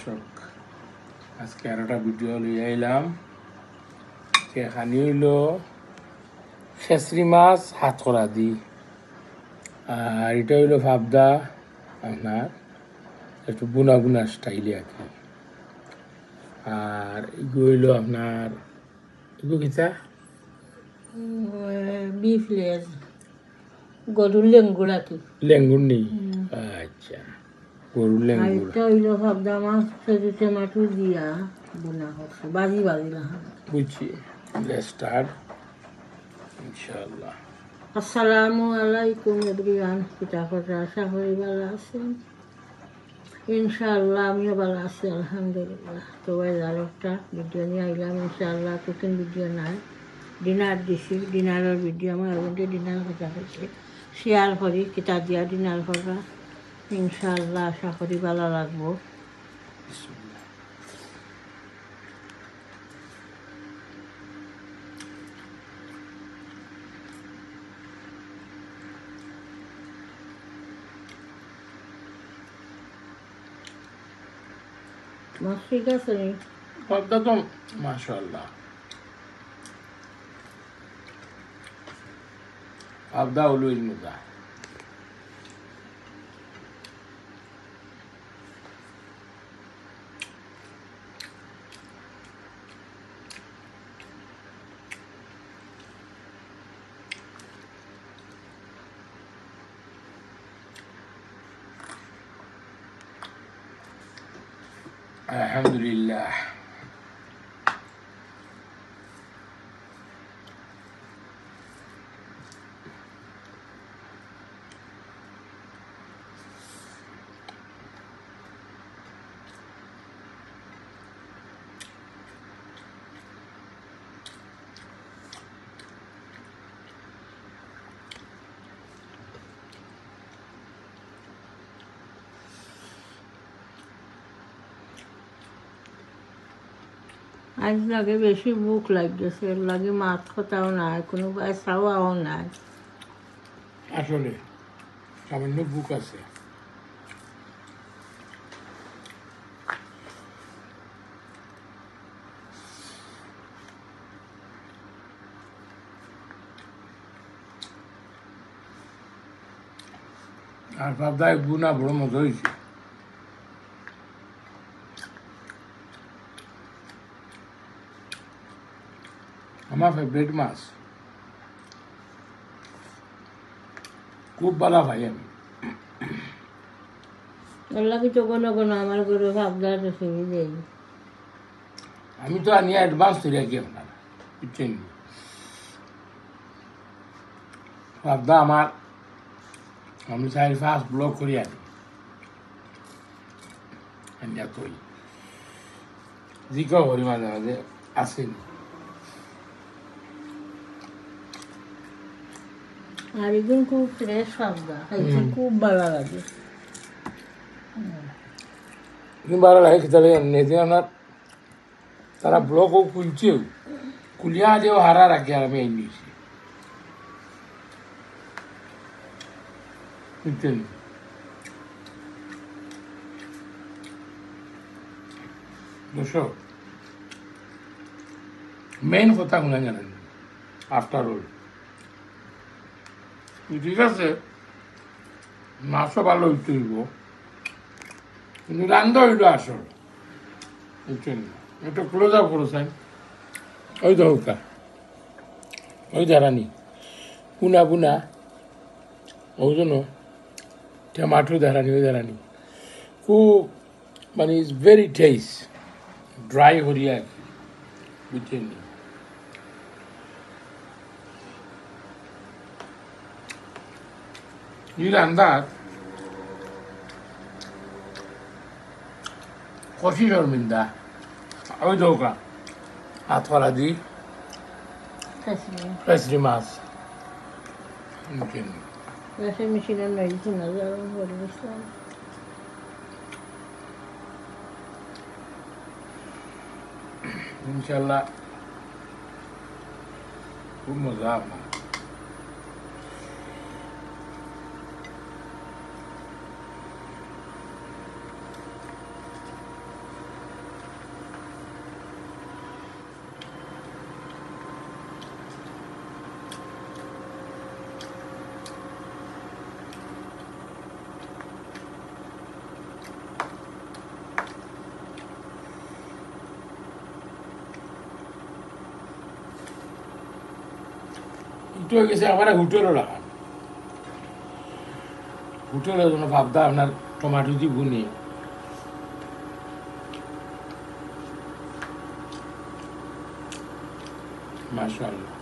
দর্শক, আজকে আরেকটা ভিডিও লিয়ে আইলাম। এখানে হইল খেসরি মাছ হাত করা দি, আর এটা হইল ভাবদা আপনার একটু বুনা বুনা স্টাইলে আর কি। আর এগুলো হইল আপনার এগুলো কিতা বিফ লেয়ার গরুর লেঙ্গুর আর কি। লেঙ্গুর নেই? আচ্ছা, গরুর আর লেঙ্গুর। এটা হইলো ভাবদা মাছ পেঁয়াজ টমেটো দিয়া বোনা করছে, বাজি বাজি না। বুঝছি, লেটস স্টার্ট ইনশাআল্লাহ। আসসালামু আলাইকুম এভরিওয়ান, পিতাফাটা আশা করি ভালো আছেন। ইনশাআল্লাহ আমিও ভালো আছি আলহামদুলিল্লাহ। তো আর একটা ভিডিও নিয়ে আইলাম ইনশাআল্লাহ। কুকিং ভিডিও নাই, ডিনার দিছি, ডিনারের ভিডিও আমার ওদের ডিনার কথা হয়েছে শেয়ার করি, কিতা দিয়া ডিনার করা ইনশাআল্লাহ আশা করি ভালো লাগবো। মাছ ঠিক আছে নি? ভাবদা তো মাশাআল্লাহ, ভাবদা অলওয়েজ মজা। আলহামদুলিল্লাহ। আজ লাগে বেশি ভুক লাগতেছে, এর লাগে মাছ খাওয়াও নাই, কোনো চাওয়াও নাই। আসলে সামান্য বুক আছে। আর ভাবদায় বুনা বড় মজা হয়েছে। আমার ফেভারিট মাছ, খুব ভালো ভাই আমি। এর লাগে তো কোনো কোনো আমার ঘরে ভাবদার রেসিপি দেই। আমি তো আনিয়া অ্যাডভান্স তৈরি রাখি আপনার, বুঝছেন? ভাবদা আমার, আমি চাই ফার্স্ট ব্লগ করি আনি আনিয়া তৈ জিকাও করি মাঝে মাঝে আসেনি। আর একদম খুব ফ্রেশ ভাবদা, খাইতে খুব ভালো লাগে। কিন্তু ভালো লাগে খেতে লাগে নিজে আপনার। তারা ব্লকও খুলছেও, খুলিয়া দিয়েও হারা রাখি আর আমি এই নিয়েছি, বুঝছেন? দর্শক, মেইন কথা গুলো জানেন, আফটার অল ঠিক আছে, মাছও ভালো হইতে হইব, কিন্তু রান্ধা হইল আসল, বুঝছেন? একটু ক্লোজ আপ করেছেন, ওই তো হোকা, ওই দাঁড়ানি পুনা পুনা, ওই জন্য টমাটো দাঁড়ানি, ওই দাঁড়ানি খুব মানে ইজ ভেরি টেস্ট, ড্রাই হরিয়া, বুঝছেন? You রান্দার কষি শর্মিন্দা, ওই তো হোকা হাত করা দি খেসরি মাছ, বুঝছেন? গ্যাসের মেশিনের মেডিসিন আছে গরম করে দিচ্ছিলাম। ইনশাল্লাহ খুব মজা আপনার। হয়ে গেছে আবার হোটেলও রাখান হোটেলের জন্য ভাবদা আপনার টমাটো দিয়ে বুনি মাশাআল্লাহ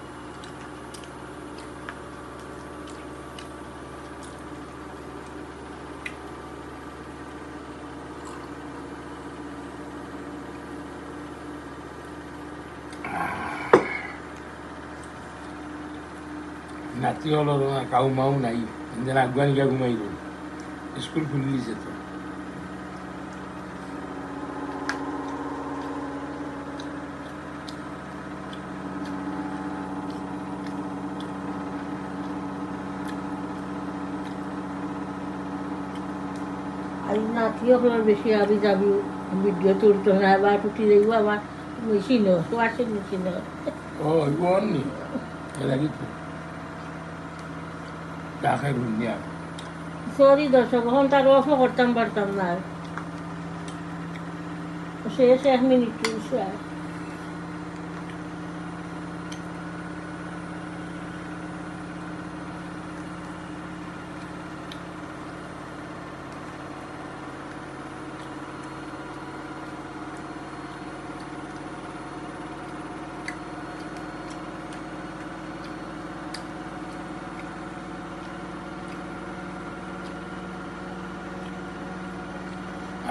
নাতি হলো কাউ মাউ নাই যেন আগুয়ানি গিয়া ঘুমাই গেল স্কুল খুলে দিছে তো আর নাতিসকলের বেশি আবি যাবি ভিডিও তুলতো না আবার টুটি যাইব আমার মেশিন ওয়াশিং মেশিন ও ইবন নি লাগি তো কাকে দুনিয়া সরি দর্শক এখন তার অফও করতাম পারতাম না শেষ 1 মিনিট চলছে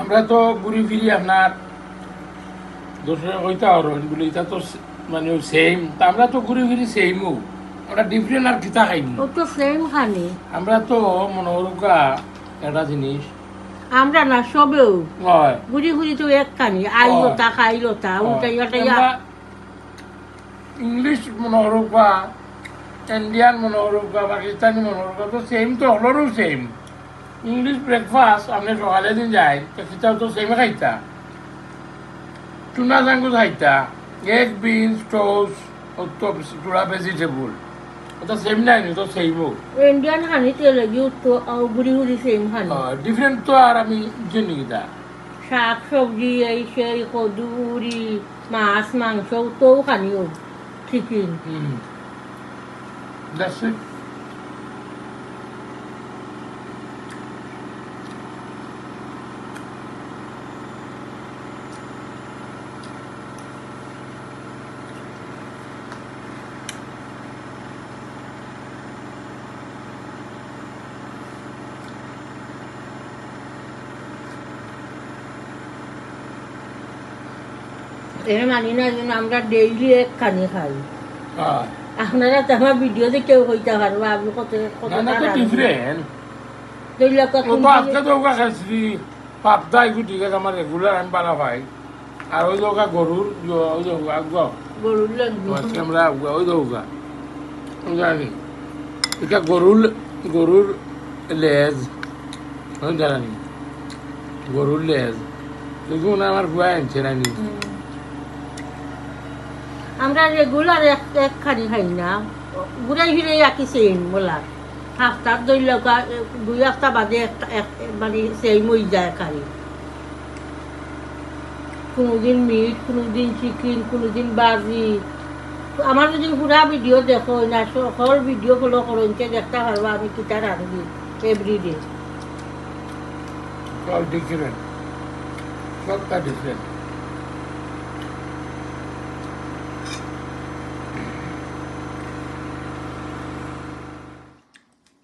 আমরা তো ঘুরি ফিরি আপনার দোসরা কইতা হরণ বলে এটা তো মানে সেম তা আমরা তো ঘুরি ফিরি সেমও আমরা ডিফারেন্ট আর কিতা খাইনি ও তো সেম খানি আমরা তো মনোরুকা একটা জিনিস আমরা না সবেও হয় ঘুরি ঘুরি তো এক খানি আইলো তা খাইলো তা উল্টাই আমরা ইংলিশ মনোরুকা ইন্ডিয়ান মনোরুকা পাকিস্তানি মনোরুকা তো সেম তো হলোরও সেম ইংলিশ ব্রেকফাস্ট আপনি সকালে দিন যায় তো সেটাও তো same খাইতা tuna জাঙ্গু খাইতা egg beans toast তো পুরা ভেজিটেবল ওটা সেম নাই তো সেমও ইন্ডিয়ান খানি তেলে গিয়ে তো ঘুরি ঘুরি সেম খানি ডিফারেন্ট তো আর আমি জানি কিতা শাক সবজি এই সেই কদুরি মাছ মাংস তো খানিও চিকেন That's it. এর মানি না যেন আমরা ডেইলি এক খানি খাই Ah. আপনারা তো আমার ভিডিওতে কেউ হইতে পারবো আপনি কত কত না তো ডিফারেন্ট দইলা তো আজকে তো ওকা খাইছি পাবদা এগুলো ঠিক আছে আমার রেগুলার আমি পালা ভাই আর ওই যে ওকা গরুর ওই যে আগুয়া গরুর লাগবে আজকে আমরা আগুয়া ওই যে ওকা জানি এটা গরুর লেজ আমি জানি গরুর লেজ দেখুন আমার ভুয়া আনছে নানি আমরা রেগুলার এক এক খানি খাই না ঘুরাই ফিরে একই সেম বলা হাফতার দইলা 2 হপ্তাহ বাদে একটা মানে সেম হয়ে যায় খালি কোনোদিন মিট কোনোদিন চিকেন কোনোদিন বাজি আমার যদি পুরা ভিডিও দেখো না সকল ভিডিও ফলো করো দেখতে পারবো আমি কিতা রাঁধি এভরিডে সব ডিফারেন্ট সবটা ডিফারেন্ট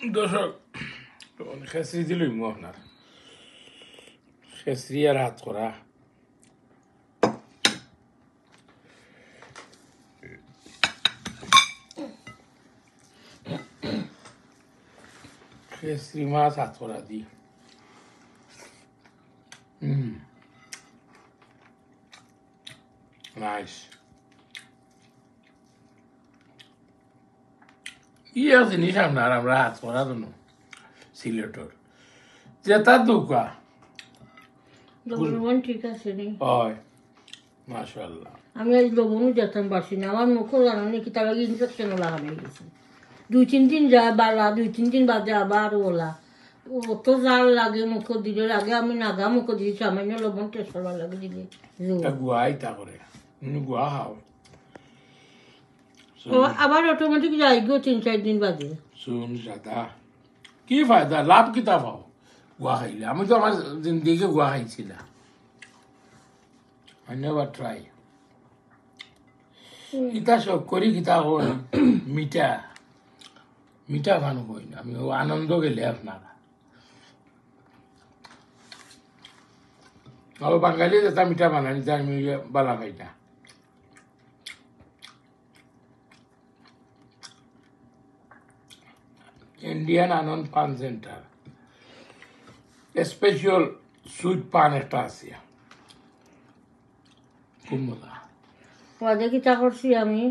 দর্শক খেসরি দিলই মু আপনার খেসরি আর হাত করা খেসরি মাছ হাত করা দি নাইস ইয়ে জিনিস আপনার আমরা হাত করা জন্য সিলেটর যেটা দৌকা লবণ ঠিক আছে রে হয় মাশাআল্লাহ আমি আজ লবণও যেতাম পারছি না আমার মুখও জানো নাকি তার আগে ইনফেকশনও লাগানো হয়ে গেছে 2-3 দিন যায় বালা 2-3 দিন বাদে আবার ওলা অত জাল লাগে মুখ দিলে লাগে আমি নাগা মুখ দিই সামান্য লবণ টেস্ট করা লাগে দিলে গুয়াই তা করে গুয়া খাও আবার অটোমেটিক যাই গো 3-4 দিন বাদে শুন দাদা কি ফায়দা লাভ কিতা পাও গুয়া খাইলে আমি তো আমার জিন্দিগি গুয়া খাইছিলাম I never try. ইতা সব করি কিতা হই মিঠা মিঠা খানো হই না আমি আনন্দ গেলে আপনার বাঙালি যেটা মিঠা বানানি তার আমি বালা খাই না ইন্ডিয়ান আনন্দ পান সেন্টার স্পেশাল সুইট পান একটা আছে খুব মজা পদে কিতা করছি আমি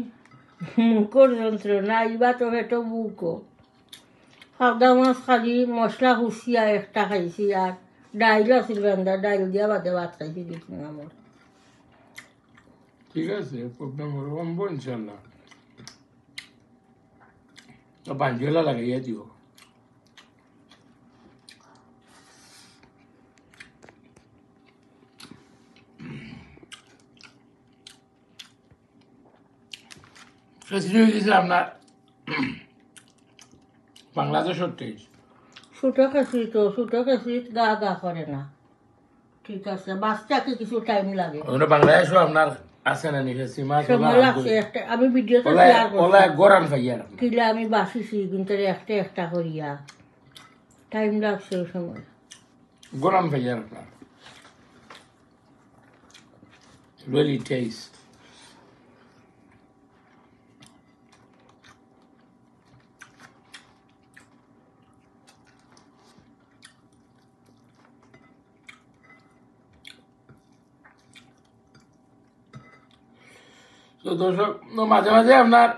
মুখর যন্ত্রণা ইবা তো হেঁটো বুকো সাদা মাছ খালি মশলা হুসিয়া একটা খাইছি আর ডাইল আছিল রান্দা ডাইল দিয়া বাদে ভাত খাইছি দেখুন আমার ঠিক আছে প্রবলেম কমবো ইনশাল্লাহ তো বাঞ্জলা লাগাইয়া দিও খিচুড়ি হয়ে গেছে আপনার বাংলাদেশের টেস্ট ছোটো খেসি তো ছোটো খেসি গা গা করে না ঠিক আছে বাচ্চাকে কিছু টাইম লাগে ওখানে বাংলাদেশও আপনার আছে না নিখে সীমা সময় লাগছে একটা আমি ভিডিওতে শেয়ার ওলা করছি গোরান খাইয়া কিলা আমি বাসিছি কিন্তু একটা একটা করিয়া টাইম লাগছে ওই সময় গোরান খাইয়া আপনার really taste তো দর্শক মাঝে মাঝে আপনার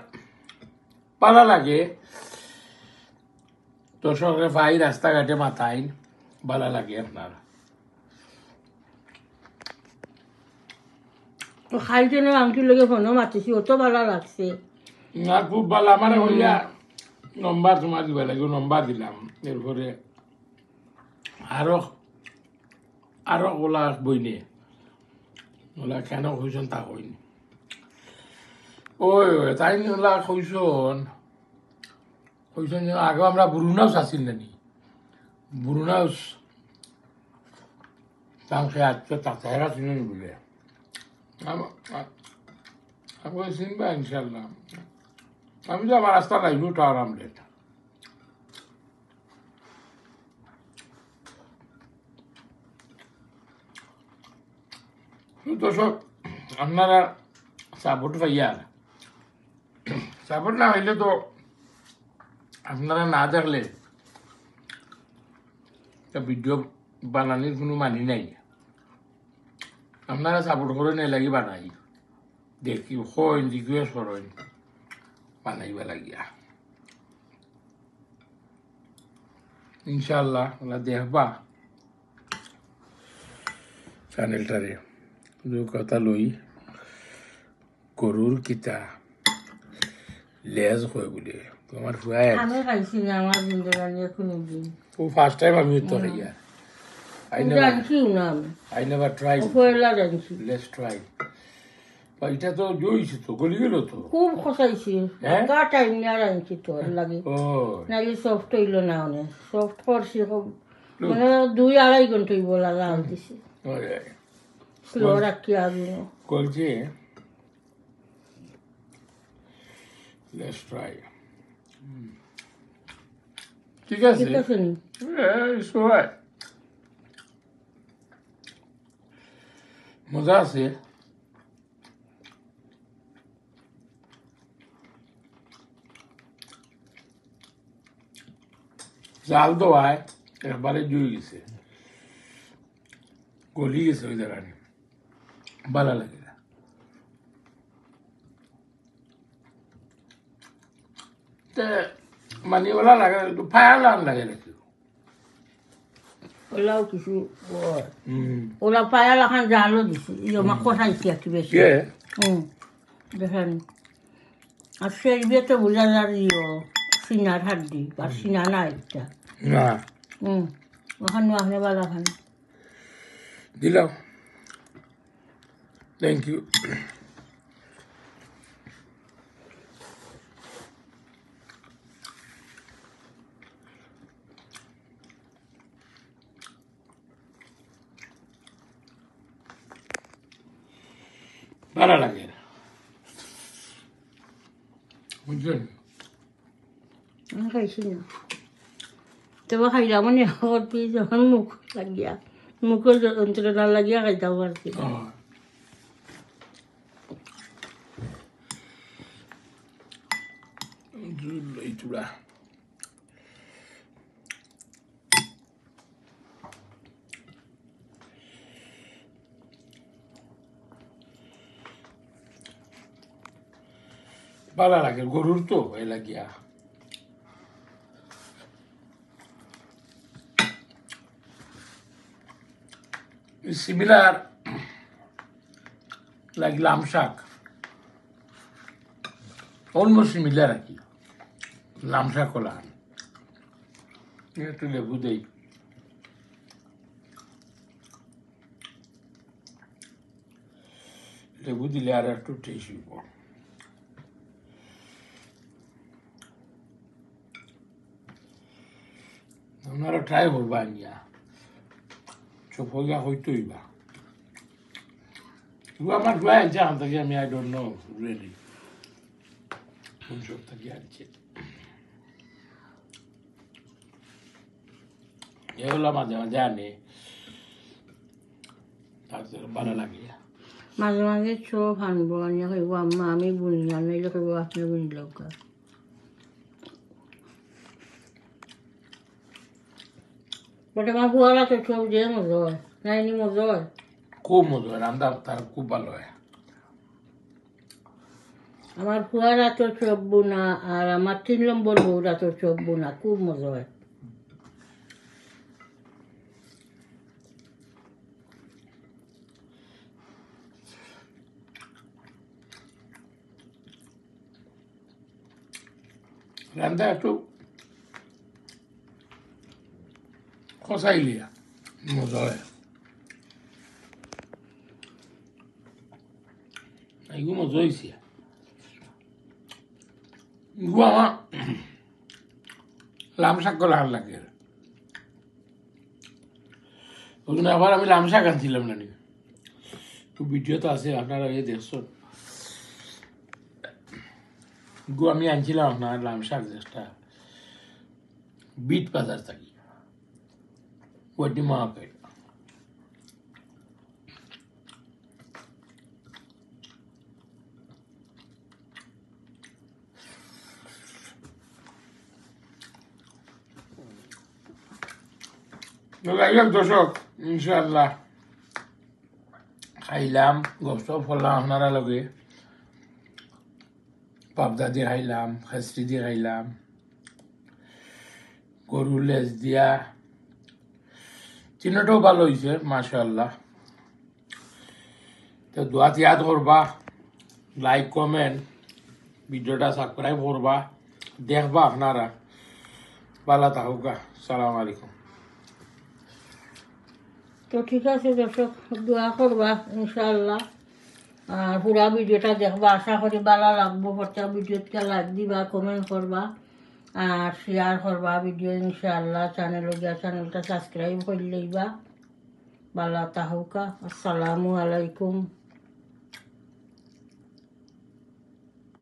পালা লাগে দর্শকের ভাই রাস্তাঘাটে মাথায় ভালো লাগে আপনার খাইছে না আংটির লগে ফোনও মাতিছি অত ভালো লাগছে না খুব ভালো আমার হইয়া নম্বর তোমার দিবা লাগে নম্বর দিলাম এরপরে আরো আরো ওলা বইনে ওলা কেন হইছেন তা হইনি ওই ওই তাই ওলা হইছন হইছন আগে আমরা বুরুনাউস আসিল নানি বুরুনাউস তাকে আজকে তাতারা চিনি বলে আমি চিনবা ইনশাল্লাহ আমি তো আমার রাস্তা লাইব টাওয়ার আমলেট দর্শক আপনারা সাপোর্ট পাইয়ার সাপোর্ট না হইলে তো আপনারা না দেখলে ভিডিও বানানির কোনো মানি নাই আপনারা সাপোর্ট করে নাই লাগি বানাই দেখি হইন রিকুয়েস্ট করেন বানাইবা লাগিয়া ইনশাল্লাহ ওরা দেখবা চ্যানেলটারে কথা লই গরুর কিতা লেজ হয় বলে তোমার ফুয়াই আমি খাইছি না আমার জিন্দগানি কোনোদিন ও ফার্স্ট টাইম আমি তো খাইয়া জানছিও না আমি I never tried. পয়লা জানছি Let's try. এটা তো জইছে তো গলি গেল তো খুব খসাইছি হ্যাঁ? গা টাইম নিয়ে রাঁধছি তো লাগে ও নাইলে সফট হইল না অনেক সফট করছি খুব মানে 2-2.5 ঘন্টা হইব লাগা দিছি স্লো রাখি আগুন করছে Let's try. ঠিক আছে ঠিক আছে নি it's alright. মজা আছে জাল দেওয়ায় একবারে জুই গেছে গলি গেছে ওই জায়গায় ভালো লাগে না মানে ওলা লাগে একটু ফায়ার লান লাগে নাকি ওলাও কিছু ওলা পায়া লাখান জালও দিছি ইয়মা কষাইছি একটু বেশি কে দেখেন আর সেই বিয়েতে বোঝা যায় সিনার হাড্ডি আর সিনা না একটা না ওখানে ওখানে বালা খান দিলাম থ্যাংক ইউ ভালো লাগে বুঝলেন আমি খাইছি না তবে খাইলাম মানে অল্পি যখন মুখ লাগিয়া মুখের যন্ত্রণা লাগিয়া খাইতাম আর কি এই চূড়া ভালো লাগে গরুর তো এ লাগিয়া সিমিলার লাইক লাম শাক অলমোস্ট সিমিলার আর কি লাম শাক কলা একটু লেবু দেই লেবু দিলে আর একটু টেস্ট হইব আপনারা ট্রাই করবা নিয়া চোখা হইতই বা আমার গুয়া আনছে আন থাকি আমি আই ডোন্ট নো রিয়েলি কোন সব থাকি আনছে এগুলো মাঝে মাঝে আনে তাদের ভালো লাগে মাঝে মাঝে চোখ আনবো আনিয়া খাইব আম্মা আমি বুনি আনাইলে খাইব আপনি বুনি লৌকা বটে আমার ফুয়ারা তো চোখ দিয়ে মজা হয় নাইনি মজা হয় খুব মজা হয় রান্না তার খুব ভালো হয় আমার ফুয়ারা তো চোখ বোনা আর আমার 3 নম্বর বউরা তো চোখ বোনা খুব মজা হয় রান্না একটু কষাইলিয়া মজা হয় এইগুলো মজা হয়েছে এগুলো আমার লাম শাক করে ভালো লাগে ওই জন্য আবার আমি লাম শাক আনছিলাম না তো ভিডিও তো আছে আপনারা এই দেখছেন গো আমি আনছিলাম আপনার লাম শাক যেটা বিট বাজার থাকি ওটি মার্কেট দর্শক ইনশাল্লাহ খাইলাম গোস্ত ফলাম আপনারা লগে পাবদা দিয়ে খাইলাম খেসরি দিয়ে খাইলাম গরুর লেজ দিয়া চিহ্নটাও ভালো হয়েছে মাশাআল্লাহ তো দোয়াত ইয়াদ করবা লাইক কমেন্ট ভিডিওটা সাবস্ক্রাইব করবা দেখবা আপনারা ভালো থাকুকা সালাম আলাইকুম তো ঠিক আছে দর্শক দোয়া করবা ইনশাআল্লাহ আর পুরা ভিডিওটা দেখবা আশা করি ভালো লাগবো প্রত্যেক ভিডিওতে লাইক দিবা কমেন্ট করবা আর শেয়ার করবা ভিডিও ইনশাআল্লাহ চ্যানেলটা সাবস্ক্রাইব করে লইবা ভালো থাকুকা আসসালামু আলাইকুম